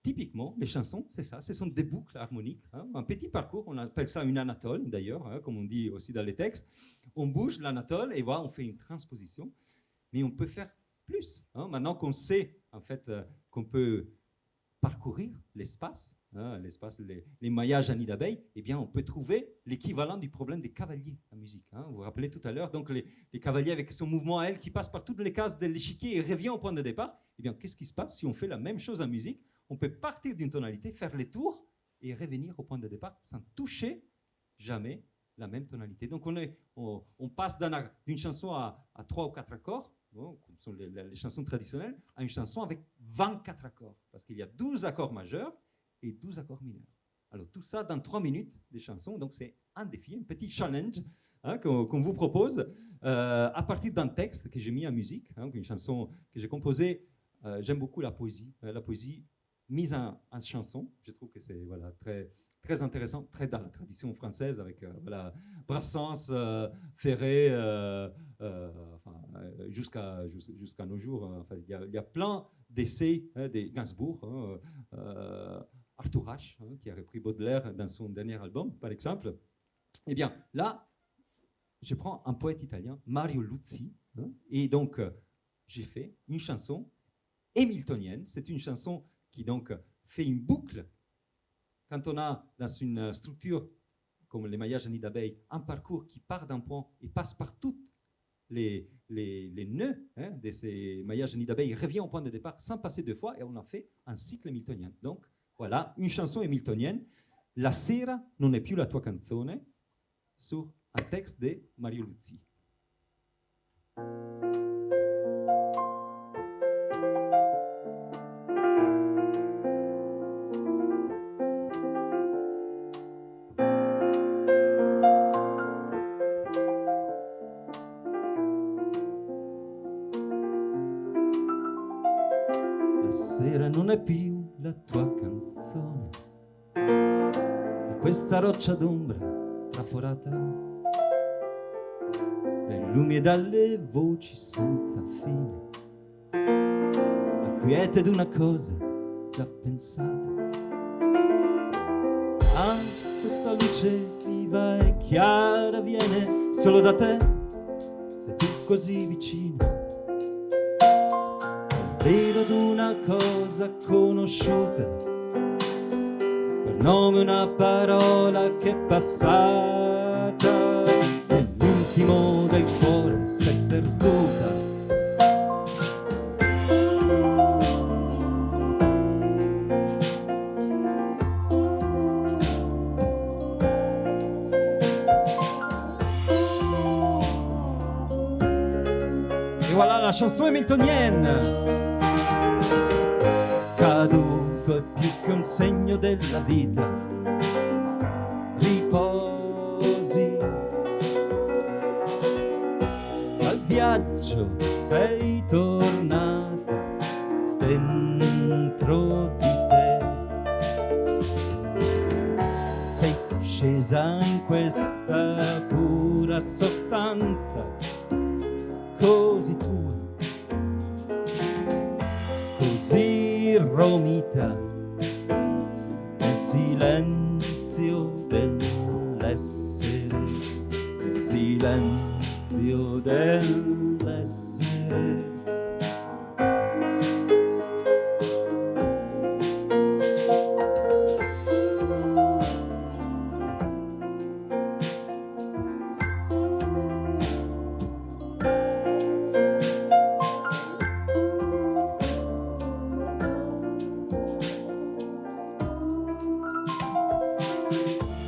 typiquement, les chansons, c'est ça, ce sont des boucles harmoniques, un petit parcours, on appelle ça une anatole d'ailleurs, comme on dit aussi dans les textes. On bouge l'anatole et voilà, on fait une transposition, mais on peut faire plus. Maintenant qu'on sait en fait qu'on peut parcourir l'espace, l'espace, les maillages à nid d'abeille, eh bien on peut trouver l'équivalent du problème des cavaliers en musique. Vous vous rappelez tout à l'heure, donc les cavaliers avec son mouvement à elle qui passe par toutes les cases de l'échiquier et revient au point de départ. Eh bien qu'est-ce qui se passe si on fait la même chose en musique? On peut partir d'une tonalité, faire les tours et revenir au point de départ sans toucher jamais la même tonalité. Donc on passe d'une chanson à 3 ou 4 accords, comme sont les chansons traditionnelles, à une chanson avec 24 accords, parce qu'il y a 12 accords majeurs et 12 accords mineurs. Alors tout ça dans 3 minutes de chansons, donc c'est un défi, un petit challenge qu'on vous propose à partir d'un texte que j'ai mis en musique, une chanson que j'ai composée. J'aime beaucoup la poésie mise en chanson. Je trouve que c'est très, très intéressant, très dans la tradition française avec Brassens, Ferré, jusqu'à nos jours. Il y a plein d'essais, des Gainsbourg, Arthur H, qui a repris Baudelaire dans son dernier album, par exemple. Eh bien, là, je prends un poète italien, Mario Luzzi, et donc j'ai fait une chanson hamiltonienne. C'est une chanson qui donc fait une boucle. Quand on a dans une structure comme les maillages à nid d'abeille un parcours qui part d'un point et passe par toutes les nœuds de ces maillages à nid d'abeille, revient au point de départ sans passer 2 fois, et on a fait un cycle hamiltonien. Donc voilà, une chanson hamiltonienne. La sera non è più la tua canzone, sur un texte de Mario Luzzi. La sera non è più la tua canzone, e questa roccia d'ombra traforata dai lumi e dalle voci senza fine, la quiete d'una cosa già pensata. Ah, questa luce viva e chiara viene solo da te, sei tu così vicino. Vero d'una cosa conosciuta, per nome una parola che è passata, nell'intimo del cuore si è perduta. Et voilà la chanson hamiltonienne. Caduto è più che un segno della vita, riposi, dal viaggio sei tornata dentro di te, sei scesa in questa pura sostanza così tua, così romita nel silenzio dell'essere, nel silenzio dell'essere.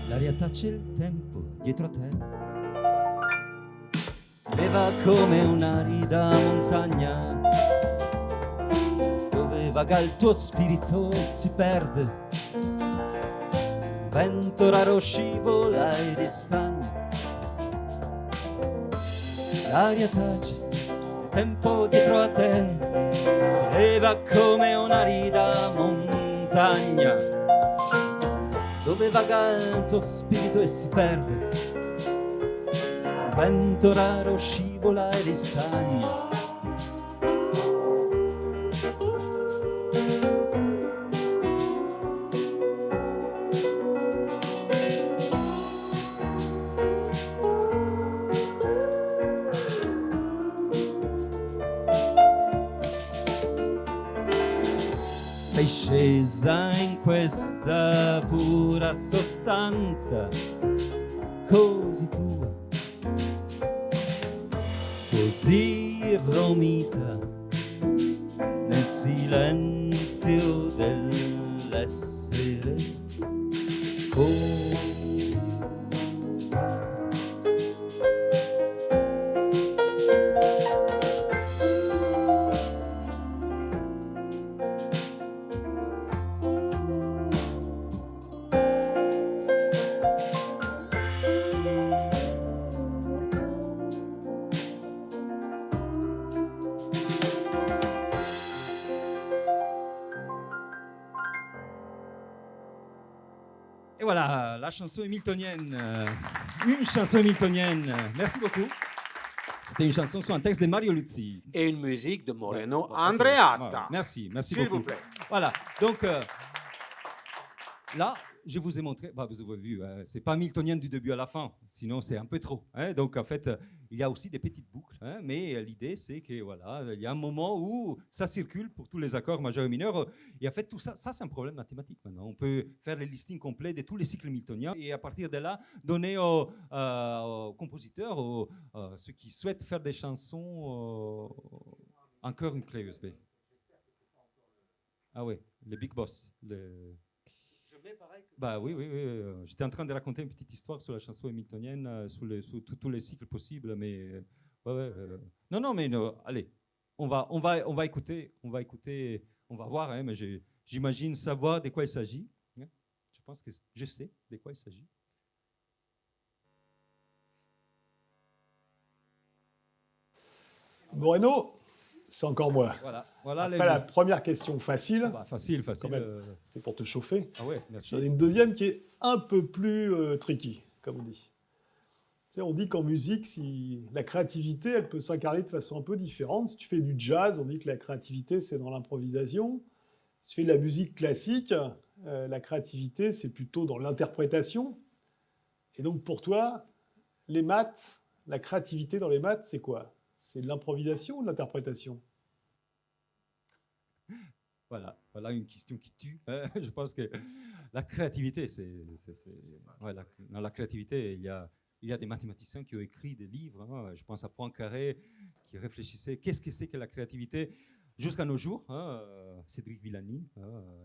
L'aria tace il tempo dietro a te, si leva come un'arida montagna, vaga il tuo spirito e si perde. Vento raro scivola e ristagna. L'aria tace, il tempo dietro a te si leva come un'arida montagna, dove vaga il tuo spirito e si perde. Vento raro scivola e ristagna. Sei scesa in questa pura sostanza così tua, così romita nel silenzio dell'essere. Come Et voilà, la chanson hamiltonienne. Une chanson hamiltonienne. Merci beaucoup. C'était une chanson sur un texte de Mario Luzzi. Et une musique de Moreno Ouais, Andreatta. voilà. Merci S'il beaucoup. vous plaît. Voilà, donc là, je vous ai montré, bah, vous avez vu, c'est pas hamiltonien du début à la fin, sinon c'est un peu trop. Hein. Donc en fait, il y a aussi des petites boucles, hein, mais l'idée c'est que voilà, il y a un moment où ça circule pour tous les accords majeurs et mineurs. Et en fait, tout ça, c'est un problème mathématique maintenant. On peut faire les listings complets de tous les cycles hamiltoniens et à partir de là, donner aux compositeurs, ceux qui souhaitent faire des chansons, encore une clé USB. Ah oui, les big boss. Bah oui. J'étais en train de raconter une petite histoire sur la chanson hamiltonienne, sous tous les cycles possibles, mais non, mais allez, on va écouter, on va voir, hein, mais j'imagine savoir de quoi il s'agit. Hein. Je pense que je sais de quoi il s'agit. Moreno, c'est encore moi. Voilà Après la première question facile. Bah, facile. C'est pour te chauffer. Ah ouais, merci. J'en ai une deuxième qui est un peu plus tricky, comme on dit. Tu sais, on dit qu'en musique, si la créativité, elle peut s'incarner de façon un peu différente. Si tu fais du jazz, on dit que la créativité, c'est dans l'improvisation. Si tu fais de la musique classique, la créativité, c'est plutôt dans l'interprétation. Et donc, pour toi, les maths, la créativité dans les maths, c'est quoi ? C'est de l'improvisation ou de l'interprétation ? Voilà une question qui tue. Je pense que la créativité, dans la créativité, il y a des mathématiciens qui ont écrit des livres. Hein. Je pense à Poincaré, qui réfléchissait qu'est-ce que c'est que la créativité jusqu'à nos jours. Hein, Cédric Villani,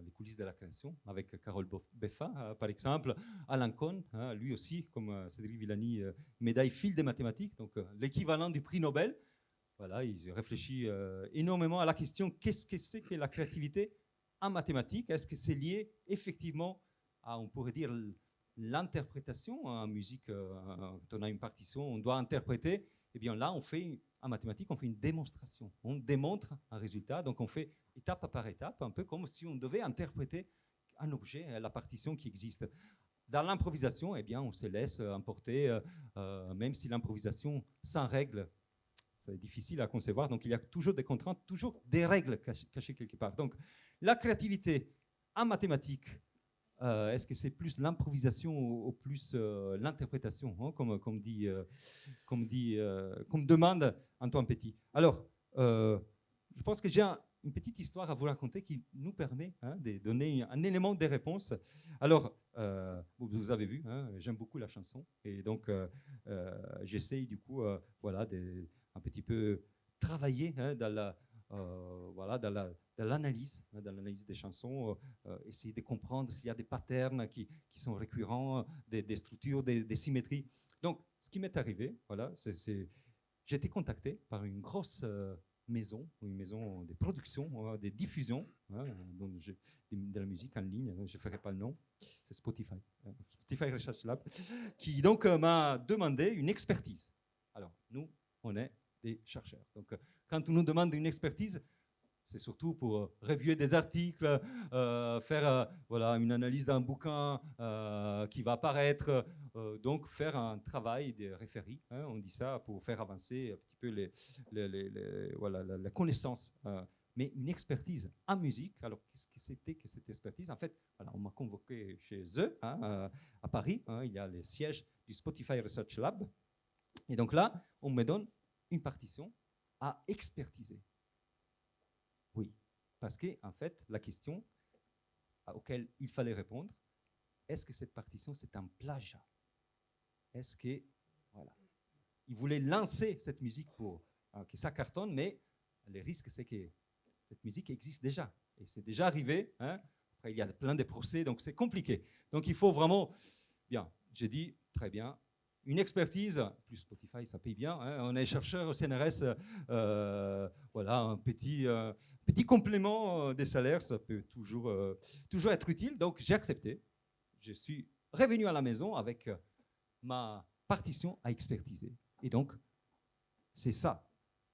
les coulisses de la création, avec Carole Beffa, par exemple. Alain Cohn, lui aussi, comme Cédric Villani, médaille fil des mathématiques, donc l'équivalent du prix Nobel. Voilà, il réfléchit énormément à la question qu'est-ce que c'est que la créativité en mathématiques ? Est-ce que c'est lié effectivement à, on pourrait dire, l'interprétation en musique, quand on a une partition, on doit interpréter. Eh bien là, en mathématiques, on fait une démonstration. On démontre un résultat, donc on fait étape par étape, un peu comme si on devait interpréter un objet, la partition qui existe. Dans l'improvisation, eh bien, on se laisse emporter, même si l'improvisation sans règles, c'est difficile à concevoir, donc il y a toujours des contraintes, toujours des règles cachées quelque part. Donc la créativité en mathématiques, est-ce que c'est plus l'improvisation ou plus l'interprétation, hein, comme demande Antoine Petit. Alors, je pense que j'ai une petite histoire à vous raconter qui nous permet de donner un élément de réponse. Alors, vous avez vu, j'aime beaucoup la chanson, et donc j'essaye du coup, un petit peu travailler dans l'analyse des chansons, essayer de comprendre s'il y a des patterns qui sont récurrents, des structures, des symétries. Donc, ce qui m'est arrivé, j'ai été contacté par une grosse maison, une maison de production, de diffusion de la musique en ligne, je ne ferai pas le nom, c'est Spotify, Spotify Research Lab, qui donc m'a demandé une expertise. Alors, nous, on est des chercheurs. Donc, quand on nous demande une expertise, c'est surtout pour reviewer des articles, faire voilà, une analyse d'un bouquin qui va apparaître, donc faire un travail de référé. Hein, on dit ça pour faire avancer un petit peu voilà, la connaissance. Mais une expertise en musique, alors qu'est-ce que c'était que cette expertise? En fait, voilà, on m'a convoqué chez eux, hein, à Paris. Hein, il y a le siège du Spotify Research Lab. Et donc là, on me donne une partition à expertiser. Oui, parce que en fait, la question auquel il fallait répondre, est-ce que cette partition, c'est un plagiat? Est-ce que, voilà, il voulait lancer cette musique pour que ça cartonne, mais le risque, c'est que cette musique existe déjà, et c'est déjà arrivé. Hein. Après, il y a plein de procès, donc c'est compliqué. Donc, il faut vraiment, bien, j'ai dit, très bien, une expertise, plus Spotify, ça paye bien. Hein. On est chercheur au CNRS, voilà, un petit complément des salaires, ça peut toujours être utile. Donc j'ai accepté. Je suis revenu à la maison avec ma partition à expertiser. Et donc, c'est ça.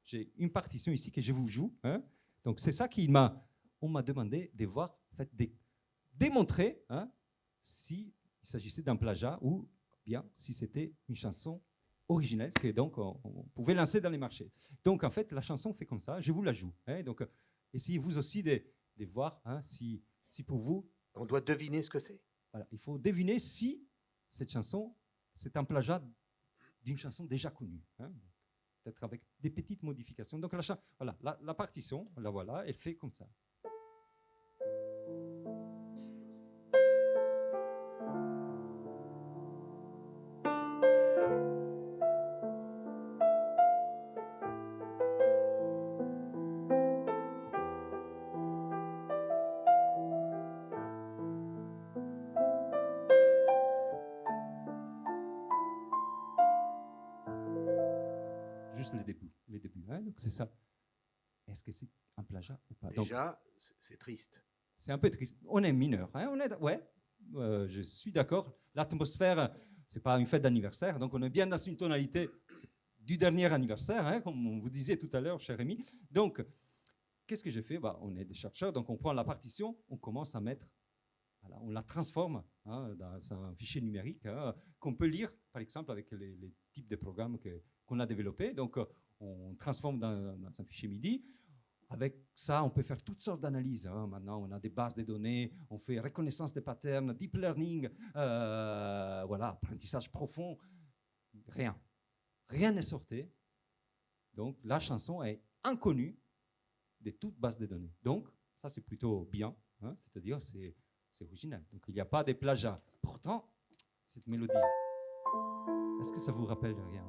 J'ai une partition ici que je vous joue. Hein. Donc c'est ça on m'a demandé de voir, en fait, de démontrer s'il s'agissait d'un plagiat ou bien si c'était une chanson originelle que donc on pouvait lancer dans les marchés. Donc en fait la chanson fait comme ça, je vous la joue. Hein, donc essayez vous aussi de voir si pour vous... On doit deviner ce que c'est. Voilà, il faut deviner si cette chanson c'est un plagiat d'une chanson déjà connue. Hein, peut-être avec des petites modifications. Donc voilà, la partition, la voilà, elle fait comme ça. Juste les débuts. Hein, donc c'est ça. Est-ce que c'est un plagiat ou pas? Déjà, c'est triste. C'est un peu triste. On est mineur. Hein, je suis d'accord. L'atmosphère, c'est pas une fête d'anniversaire, donc on est bien dans une tonalité du dernier anniversaire, hein, comme on vous disait tout à l'heure, cher Rémi. Donc, qu'est-ce que j'ai fait? On est des chercheurs, donc on prend la partition, on commence à mettre, voilà, on la transforme dans un fichier numérique qu'on peut lire, par exemple, avec les types de programmes qu'on a développés. Donc, on transforme dans un fichier MIDI. Avec ça, on peut faire toutes sortes d'analyses. Hein. Maintenant, on a des bases de données, on fait reconnaissance des patterns, deep learning, voilà, apprentissage profond. Rien n'est sorti. Donc, la chanson est inconnue de toute base de données. Donc, ça, c'est plutôt bien. Hein. C'est-à-dire, c'est original. Donc, il n'y a pas de plagiat. Pourtant, cette mélodie, est-ce que ça vous rappelle de rien?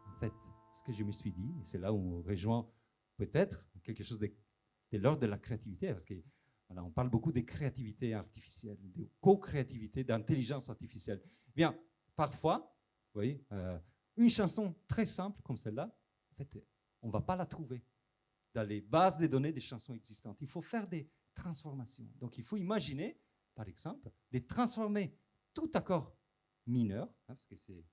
En fait, ce que je me suis dit, et c'est là où on rejoint peut-être quelque chose de l'ordre de la créativité, parce que voilà, on parle beaucoup de créativité artificielle, de co-créativité, d'intelligence artificielle. Bien, parfois, vous voyez, une chanson très simple comme celle-là, en fait, on ne va pas la trouver dans les bases de données des chansons existantes. Il faut faire des transformations. Donc, il faut imaginer, par exemple, de transformer tout accord mineur, parce que c'est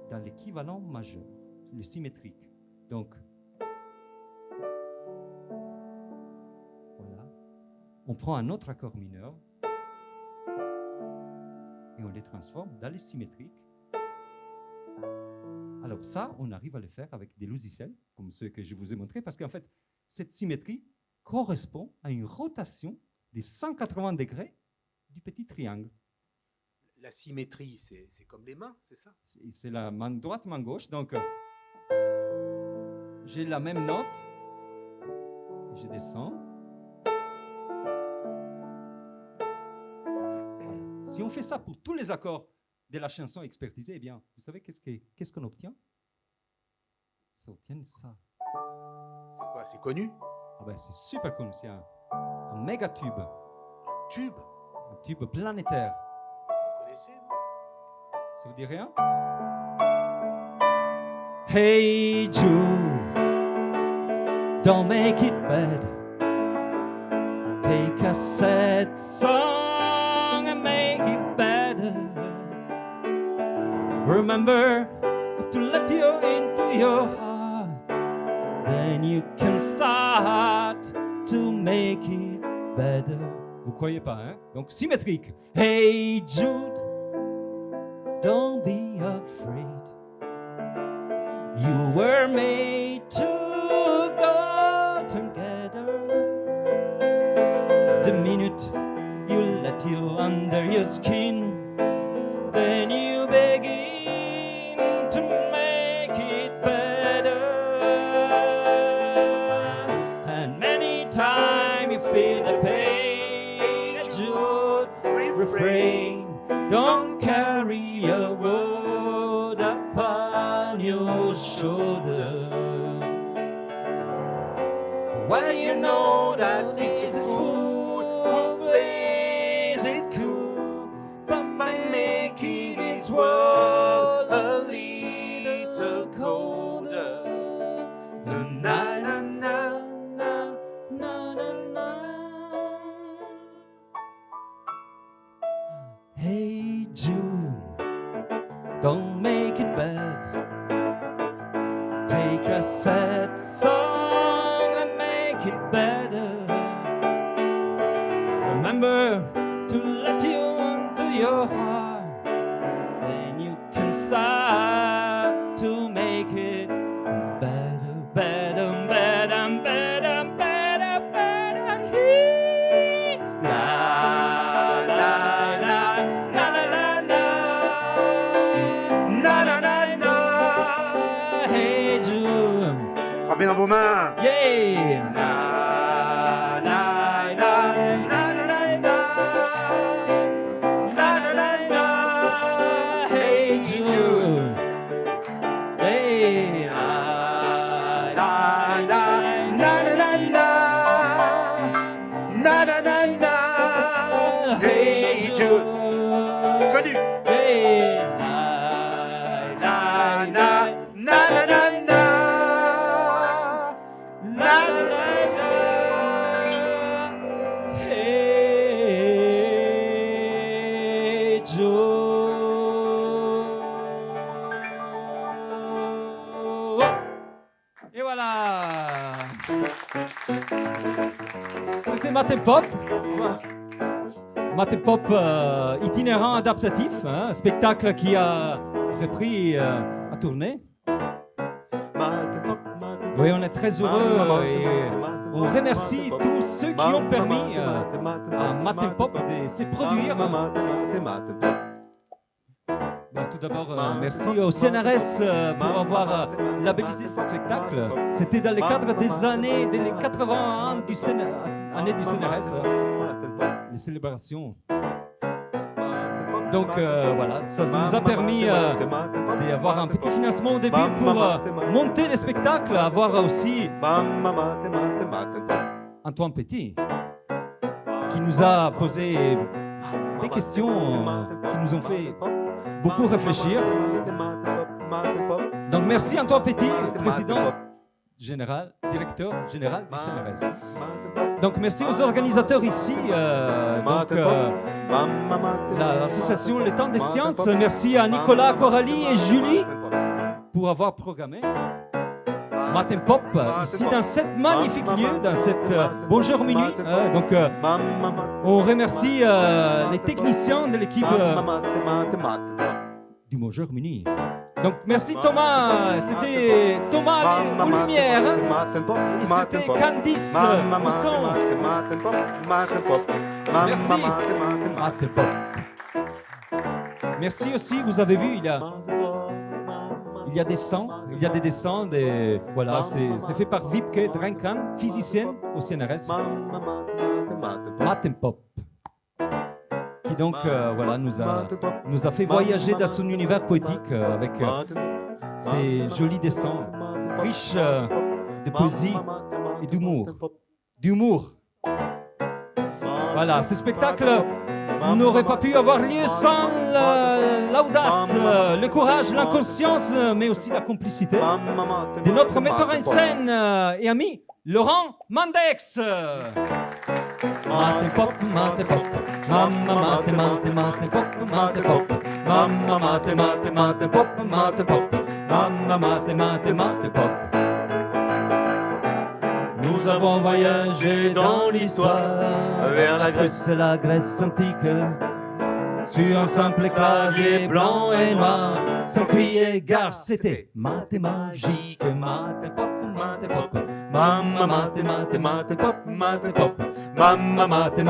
dans l'équivalent majeur, le symétrique. Donc, voilà. On prend un autre accord mineur et on les transforme dans les symétriques. Alors ça, on arrive à le faire avec des logiciels, comme ceux que je vous ai montrés, parce qu'en fait, cette symétrie correspond à une rotation de 180 degrés du petit triangle. La symétrie, c'est comme les mains, c'est ça? C'est la main droite, main gauche. Donc, j'ai la même note. Je descends. Voilà. Si on fait ça pour tous les accords de la chanson expertisée, eh bien, vous savez qu'est-ce qu'on obtient? Ça obtient ça. C'est quoi? C'est connu? Ah ben, c'est super connu, c'est un méga tube. Tube? Un tube planétaire. Vous connaissez? Ça vous dit rien? Hey Jude, don't make it bad. Take a sad song and make it better. Remember to let you into your heart. Then you can start to make it better. Vous croyez pas, hein? Donc symétrique. Hey Jude, don't be afraid. You were made to go together. The minute you let you under your skin, then you begin to make it better. And many times you feel the pain, Jude, refrain. Don't carry a world upon your shoulder. Well, you know that it's food who plays it cool, but by making this world a little colder. Na na na na na na na. Hey June, don't make it bad. Take a sad song and make it better. Remember to let you into your heart. Then you can start to make it better, better, better, better, better, better. La la la la la la la la la la. Hey June, Frappez dans vos mains. yeah. La la la la la la la la la la. Hey June, hey la la la la la la la la la la. Hey June, Connu. hey la la la la la la la. La la la la. Hey Joe. Et voilà. C'était Matin Pop. Matin Pop itinérant adaptatif, hein, un spectacle qui a repris à tourner. Oui, on est très heureux et on remercie tous ceux qui ont permis à Matin Pop de se produire. Bah, tout d'abord, merci au CNRS pour avoir labellisé ce spectacle. C'était dans le cadre des années, des 80 ans du année du CNRS, les célébrations. Donc voilà, ça nous a permis d'avoir un petit financement au début pour monter le spectacle, avoir aussi Antoine Petit qui nous a posé des questions qui nous ont fait beaucoup réfléchir. Donc merci Antoine Petit, président général, directeur général du CNRS. Donc merci aux organisateurs ici, l'association Le Temps des Sciences. Merci à Nicolas, Coralie et Julie pour avoir programmé Matin Pop ici dans cet magnifique lieu, dans cette Bonjour Minuit. Donc on remercie les techniciens de l'équipe du Bonjour Minuit. Donc merci Thomas, c'était Thomas aux lumières, et c'était Candice au son. Merci Matin Pop. Merci aussi, vous avez vu, il y a des sons, il y a des dessins, voilà, c'est fait par Vipke Drenkan, physicienne au CNRS. Matin Pop, qui donc voilà, nous a fait voyager dans son univers poétique avec ces jolis dessins riches de poésie et d'humour. Voilà, ce spectacle n'aurait pas pu avoir lieu sans l'audace, le courage, l'inconscience, mais aussi la complicité de notre metteur en scène et ami, Laurent Mandex. Mate pop, mamma mate pop, mate pop, mamma mate pop, mate pop, mamma mate pop. Nous avons voyagé dans l'histoire vers la Grèce antique, sur un simple clavier blanc et noir, sans crier gare, c'était mathé magique, mathé pop, mamma mathé pop, mathé pop, mamma mathé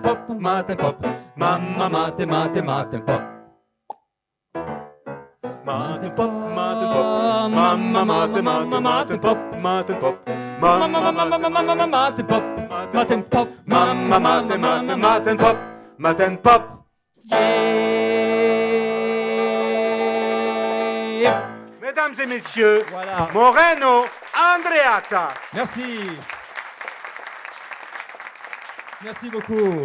pop, mathé pop, mamma mathé pop. Mate pop, mate pop, mamma mate pop, mate pop, mamma mate pop, mate pop, mamma mate pop, mate pop. Mesdames et messieurs, Voilà. Moreno Andreatta. Merci. Merci beaucoup.